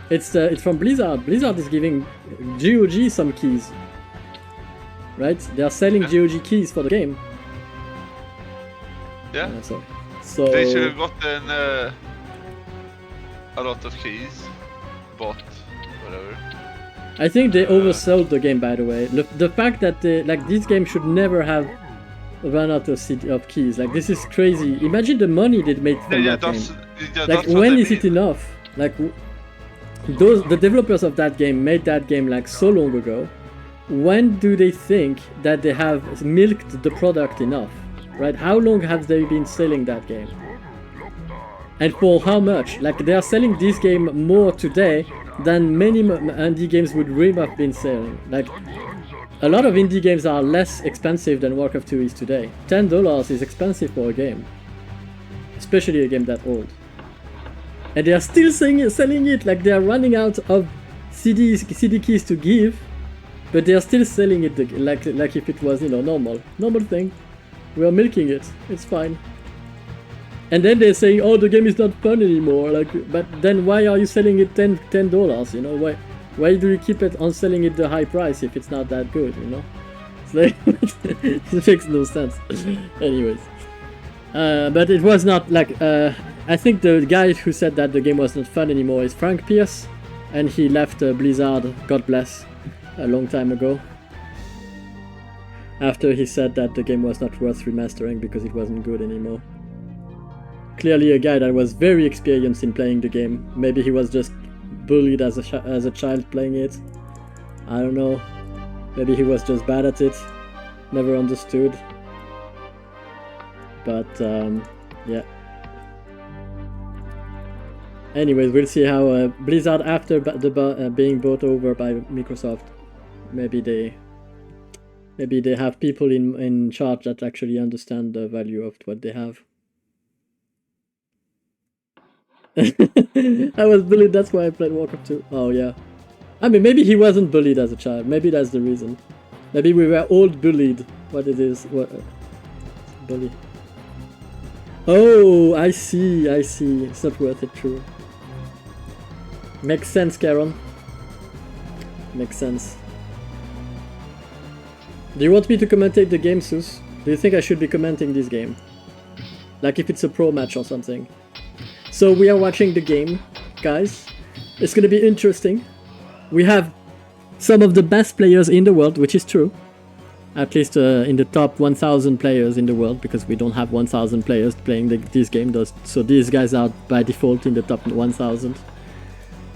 It's from Blizzard. Blizzard is giving GOG some keys. Right? They are selling GOG keys for the game. Yeah. So they should have gotten a lot of keys, but whatever. I think they oversold the game, by the way. The fact that this game should never have run out of keys. Like, this is crazy. Imagine the money they made from that game. Like, when is it enough? Like, the developers of that game made that game like so long ago. When do they think that they have milked the product enough? Right? How long have they been selling that game? And for how much? Like, they are selling this game more today than many indie games would really have been selling. Like, a lot of indie games are less expensive than Warcraft 2 is today. $10 is expensive for a game. Especially a game that old. And they are still selling it, like they are running out of CD keys to give, but they are still selling it like if it was, you know, normal thing. We are milking it. It's fine. And then they're saying, "Oh, the game is not fun anymore." Like, but then why are you selling it $10? You know, why do you keep it on selling it the high price if it's not that good? You know, it's like it makes no sense. Anyways, but it was not like I think the guy who said that the game was not fun anymore is Frank Pierce, and he left Blizzard, God bless, a long time ago. After he said that the game was not worth remastering because it wasn't good anymore. Clearly a guy that was very experienced in playing the game. Maybe he was just bullied as a child playing it. I don't know. Maybe he was just bad at it. Never understood. But yeah. Anyways, we'll see how Blizzard, after being bought over by Microsoft, maybe they have people in charge that actually understand the value of what they have. I was bullied, that's why I played Warcraft 2. Oh yeah. I mean, maybe he wasn't bullied as a child. Maybe that's the reason. Maybe we were all bullied. What it is. What bully. Oh, I see. It's not worth it, true. Makes sense, Keron. Makes sense. Do you want me to commentate the game, Sus? Do you think I should be commenting this game? Like if it's a pro match or something? So we are watching the game, guys. It's gonna be interesting. We have some of the best players in the world, which is true. At least in the top 1,000 players in the world, because we don't have 1,000 players playing this game. So these guys are by default in the top 1,000.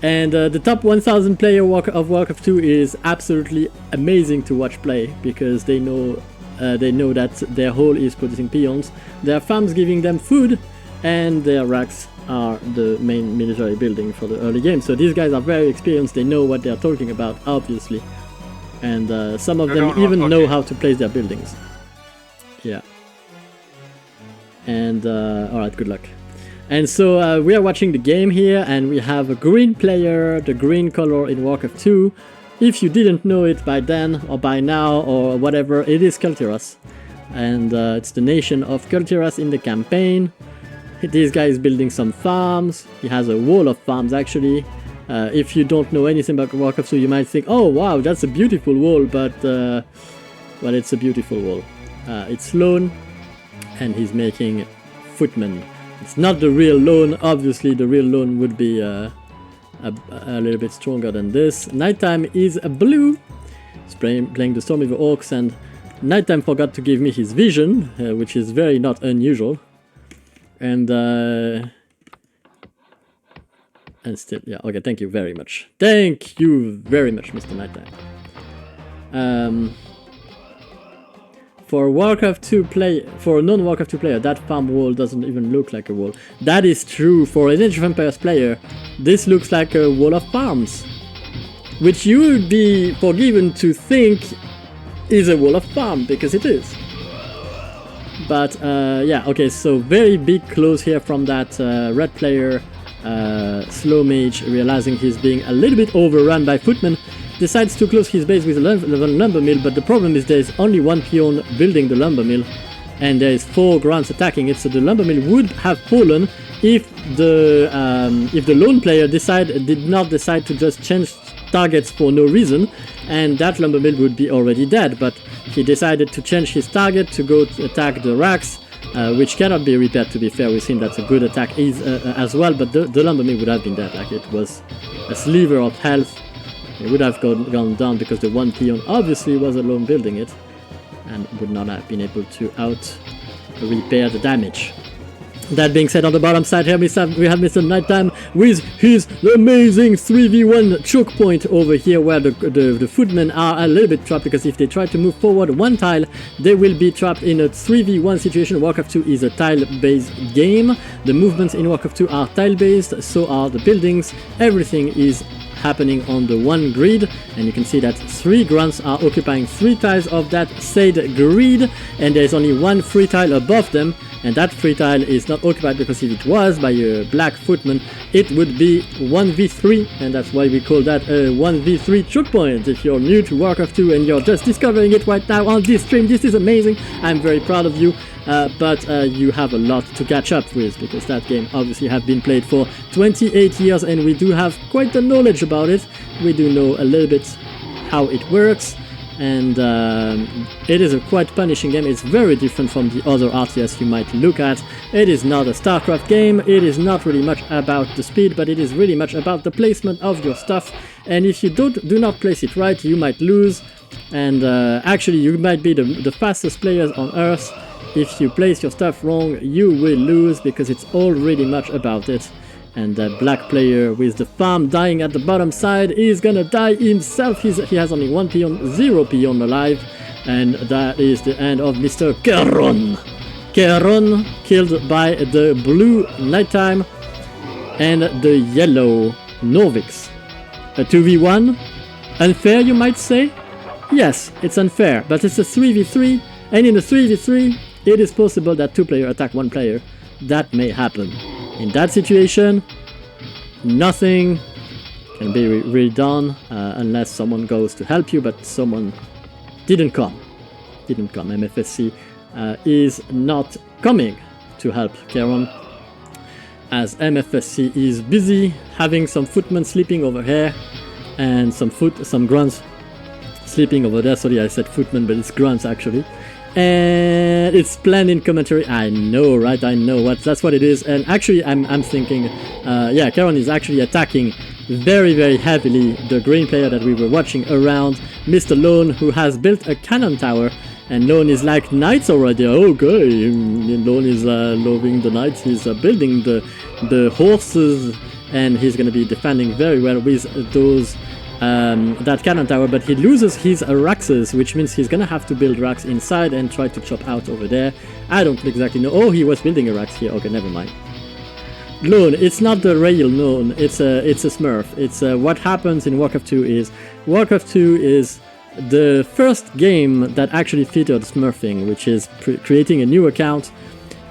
And the top 1,000 player of Warcraft 2 is absolutely amazing to watch play, because they know that their whole is producing peons, their farms giving them food, and their racks are the main military building for the early game. So these guys are very experienced, they know what they are talking about, obviously. And some of them even know how to place their buildings. Yeah. And alright, good luck. And so we are watching the game here, and we have a green player, the green color in Warcraft 2. If you didn't know it by then, or by now, or whatever, it is Kultiras. And it's the nation of Kultiras in the campaign. This guy is building some farms. He has a wall of farms, actually. If you don't know anything about Warcraft 2, you might think, oh wow, that's a beautiful wall, but well, it's a beautiful wall. It's lone, and he's making footmen. It's not the real lone. Obviously, the real lone would be a little bit stronger than this. Nighttime is a blue. He's playing the Storm with the Orcs, and Nighttime forgot to give me his vision, which is very not unusual. And still, yeah, okay, thank you very much. Thank you very much, Mr. Nighttime. For Warcraft 2 for a non-Warcraft 2 player, that farm wall doesn't even look like a wall. That is true. For an Age of Empires player, this looks like a wall of farms, which you would be forgiven to think is a wall of farm, because it is. But yeah, okay, so very big close here from that red player, slow mage, realizing he's being a little bit overrun by footmen. Decides to close his base with a lumber mill, but the problem is there's only one peon building the lumber mill, and there is 4 grunts attacking it, so the lumber mill would have fallen if the lone player did not decide to just change targets for no reason, and that lumber mill would be already dead. But he decided to change his target to go to attack the racks, which cannot be repaired. To be fair with him, that's a good attack as well. But the lumber mill would have been dead. Like, it was a sliver of health. It would have gone down because the one peon obviously was alone building it, and would not have been able to repair the damage. That being said, on the bottom side here we have Mr. Nighttime with his amazing 3v1 choke point over here, where the footmen are a little bit trapped, because if they try to move forward 1 tile, they will be trapped in a 3v1 situation. Warcraft 2 is a tile-based game. The movements in Warcraft 2 are tile-based, so are the buildings. Everything is happening on the one grid, and you can see that 3 grunts are occupying 3 tiles of that said grid, and there's only 1 free tile above them, and that free tile is not occupied, because if it was by a black footman, it would be 1v3, and that's why we call that a 1v3 choke point. If you're new to Warcraft 2 and you're just discovering it right now on this stream, this is amazing. I'm very proud of you. But you have a lot to catch up with, because that game obviously have been played for 28 years, and we do have quite the knowledge about it. We do know a little bit how it works, and it is a quite punishing game. It's very different from the other RTS you might look at. It is not a StarCraft game. It is not really much about the speed, but it is really much about the placement of your stuff, and if you do not place it right, you might lose, and actually you might be the fastest players on Earth. If you place your stuff wrong, you will lose, because it's all really much about it. And the black player with the farm dying at the bottom side is gonna die himself. He has only 1 peon, 0 peon alive, and that is the end of Mr. Keron. Keron killed by the blue Nighttime and the yellow Norviks. A 2v1? Unfair, you might say? Yes, it's unfair, but it's a 3v3, and in a 3v3, it is possible that 2 players attack 1 player. That may happen. In that situation, nothing can be really done unless someone goes to help you, but someone didn't come. MFSC is not coming to help Keron, as MFSC is busy having some footmen sleeping over here, and some grunts sleeping over there. Sorry, I said footmen, but it's grunts actually. And it's planned in commentary. I know, right? I know that's what it is. And actually, I'm thinking, yeah, Keron is actually attacking very, very heavily the green player that we were watching around, Mr. Lone, who has built a cannon tower. And Lone is like knights already. Okay, Lone is loving the knights. He's building the horses, and he's going to be defending very well with those. That cannon tower, but he loses his raxes, which means he's gonna have to build racks inside and try to chop out over there. I don't exactly know. Oh, he was building a rax here. Okay, never mind. Lone, it's not the real Lone, it's a smurf. It's what happens in Warcraft 2 is the first game that actually featured smurfing, which is creating a new account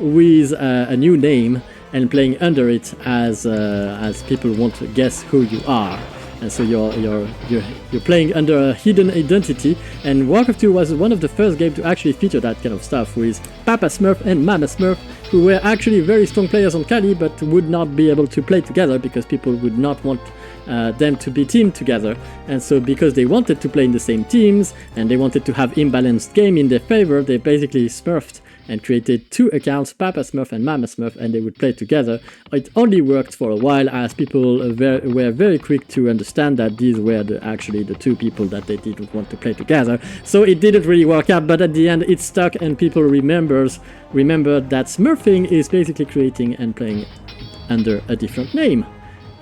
with a new name and playing under it as people want to guess who you are. And so you're playing under a hidden identity, and Warcraft 2 was one of the first games to actually feature that kind of stuff, with Papa Smurf and Mama Smurf, who were actually very strong players on Kali, but would not be able to play together because people would not want them to be teamed together. And so because they wanted to play in the same teams, and they wanted to have imbalanced game in their favor, they basically smurfed and created 2 accounts, Papa Smurf and Mama Smurf, and they would play together. It only worked for a while, as people were very quick to understand that these were actually the 2 people that they didn't want to play together. So it didn't really work out, but at the end it stuck, and people remembered that smurfing is basically creating and playing under a different name.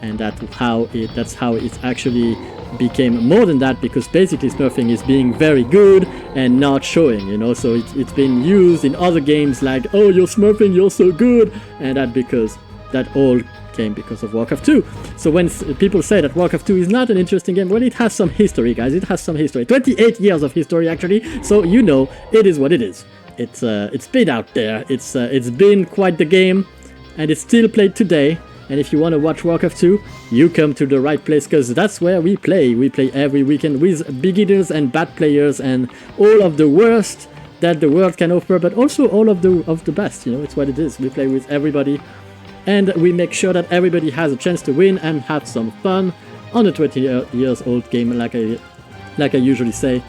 And that's how it actually became more than that, because basically smurfing is being very good and not showing, you know. So it's been used in other games like, oh, you're smurfing, you're so good, and that all came because of Warcraft 2. So when people say that Warcraft 2 is not an interesting game, well, it has some history, guys. It has some history, 28 years of history actually. So you know, it is what it is. It's been out there. It's been quite the game, and it's still played today. And if you want to watch Warcraft 2, you come to the right place, because that's where we play. We play every weekend with beginners and bad players and all of the worst that the world can offer, but also all of the best. You know, it's what it is. We play with everybody, and we make sure that everybody has a chance to win and have some fun on a 20 years old game, like I usually say.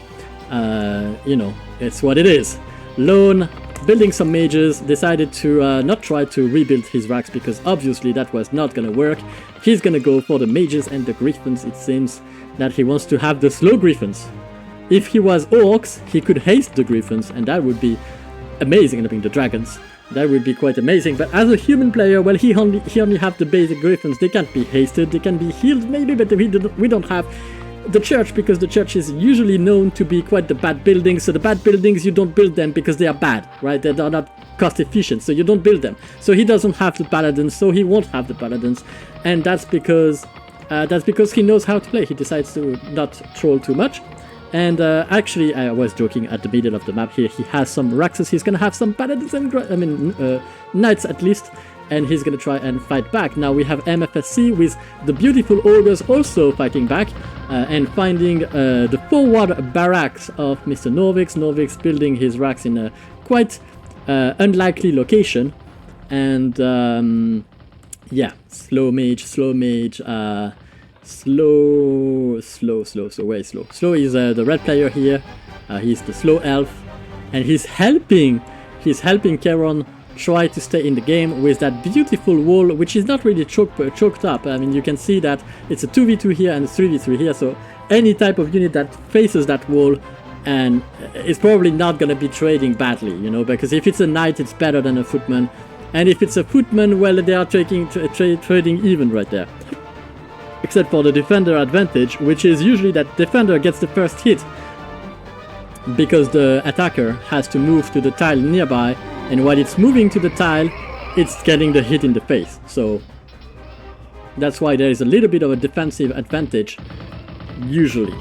You know, it's what it is. Lone, building some mages, decided to not try to rebuild his racks because obviously that was not gonna work. He's gonna go for the mages and the griffins. It seems that he wants to have the slow griffins. If he was orcs, he could haste the griffins, and that would be amazing. I mean, the dragons. That would be quite amazing. But as a human player, well, he only have the basic griffins. They can't be hasted. They can be healed maybe, but we don't have the church, because the church is usually known to be quite the bad buildings. So the bad buildings, you don't build them because they are bad, right? They are not cost efficient, so you don't build them. So he doesn't have the paladins, so he won't have the paladins, and that's because he knows how to play. He decides to not troll too much. And actually, I was joking at the middle of the map here. He has some Raxes. He's gonna have some paladins and knights at least, and he's gonna try and fight back. Now we have MFSC with the beautiful ogres also fighting back and finding the forward barracks of Mr. Norviks. Norviks building his racks in a quite unlikely location, and yeah, slow mage. Slow, very slow. Slow is the red player here. He's the slow elf, and he's helping Keron try to stay in the game with that beautiful wall, which is not really choked up. I mean, you can see that it's a 2v2 here and a 3v3 here, so any type of unit that faces that wall and is probably not going to be trading badly, you know, because if it's a knight, it's better than a footman, and if it's a footman, well, they are trading even right there. Except for the defender advantage, which is usually that defender gets the first hit because the attacker has to move to the tile nearby, and while it's moving to the tile, it's getting the hit in the face. So that's why there is a little bit of a defensive advantage usually,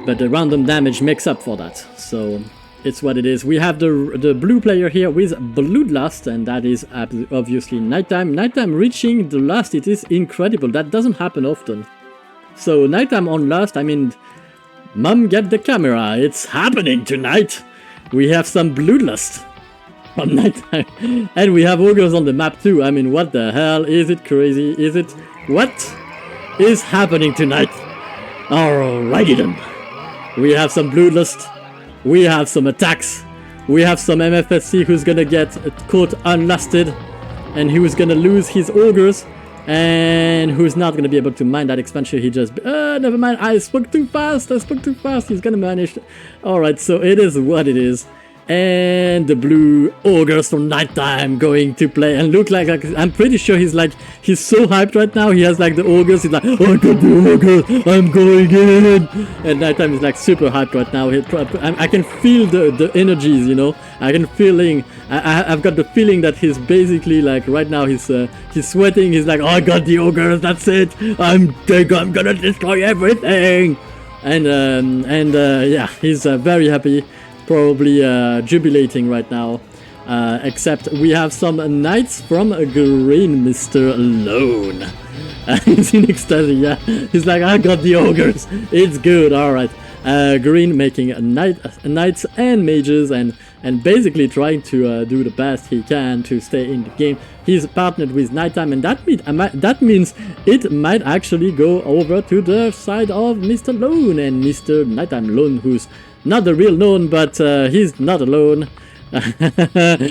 but the random damage makes up for that. So it's what it is. We have the blue player here with Bloodlust, and that is obviously nighttime. Nighttime reaching the last, it is incredible. That doesn't happen often. So nighttime on last, I mean, mom, get the camera. It's happening tonight. We have some Bloodlust on nighttime. And we have ogres on the map too. I mean, what the hell? Is it crazy? Is it... What is happening tonight? Alrighty then. We have some Bloodlust. We have some attacks. We have some MFSC who's gonna get caught unlusted, and who's gonna lose his ogres, and who's not gonna be able to mine that expansion. He just... never mind, I spoke too fast. He's gonna manage... Alright, so it is what it is. And the blue ogres from nighttime going to play, and look like I'm pretty sure he's so hyped right now. He has like the ogres, he's like, oh, I got the ogres, I'm going in. And nighttime is like super hyped right now. I can feel the energies, you know. I've got the feeling that he's basically like right now he's sweating. He's like, oh, I got the ogres, that's it, I'm gonna destroy everything. And yeah, he's very happy. Probably jubilating right now, except we have some knights from Green, Mr. Alone. He's in ecstasy, yeah. He's like, I got the ogres, it's good, alright. Green making knights and mages, and basically trying to do the best he can to stay in the game. He's partnered with Nighttime, and that means it might actually go over to the side of Mr. Lone and Mr. Nighttime Lone, who's not the real Lone, but he's not alone.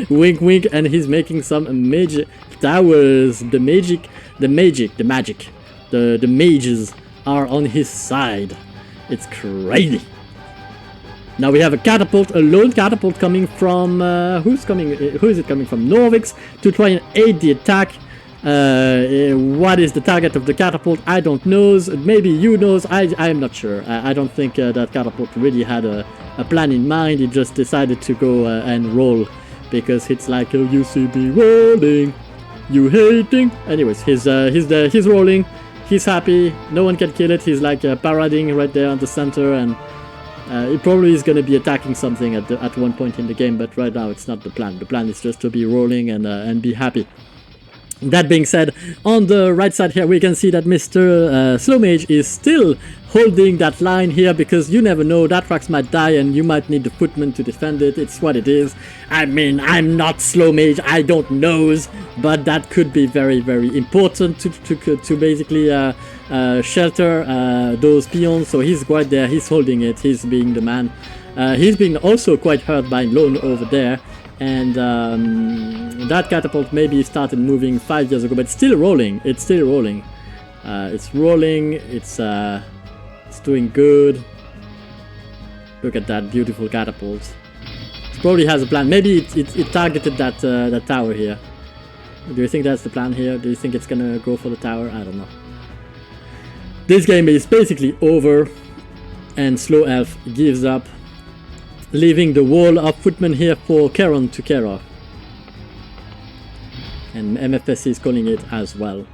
Wink wink, and he's making some magic towers. The mages are on his side. It's crazy. Now we have a catapult, a lone catapult coming from who is it coming from? Norviks, to try and aid the attack. What is the target of the catapult? I don't know. Maybe you knows. I am not sure. I don't think that catapult really had a plan in mind. It just decided to go and roll because it's like, oh, you see me rolling, you hating. Anyways, he's rolling. He's happy. No one can kill it. He's like parading right there on the center, and it probably is going to be attacking something at one point in the game. But right now, it's not the plan. The plan is just to be rolling and be happy. That being said, on the right side here we can see that Mr. Slow Mage is still holding that line here, because you never know, that Rax might die and you might need the footman to defend it. It's what it is. I mean, I'm not Slow Mage, I don't know, but that could be very, very important to basically shelter those peons. So he's right there, he's holding it, he's being the man. He's been also quite hurt by Lone over there. And that catapult maybe started moving 5 years ago, but it's still rolling. It's still rolling. It's rolling. It's doing good. Look at that beautiful catapult. It probably has a plan. Maybe it targeted that that tower here. Do you think that's the plan here? Do you think it's gonna go for the tower? I don't know. This game is basically over, and Slow Elf gives up, leaving the wall of footmen here for Keron to care of. And MFSC is calling it as well.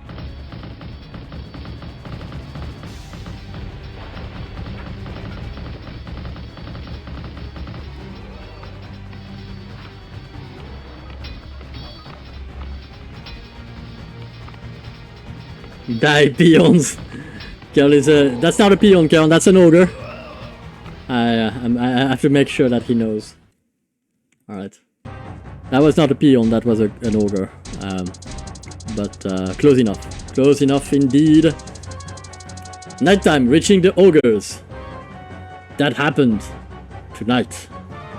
Die peons! Keron is that's not a peon, Keron, that's an ogre. I have to make sure that he knows. Alright. That was not a peon, that was an ogre. But close enough. Close enough indeed. Nighttime, reaching the ogres. That happened tonight.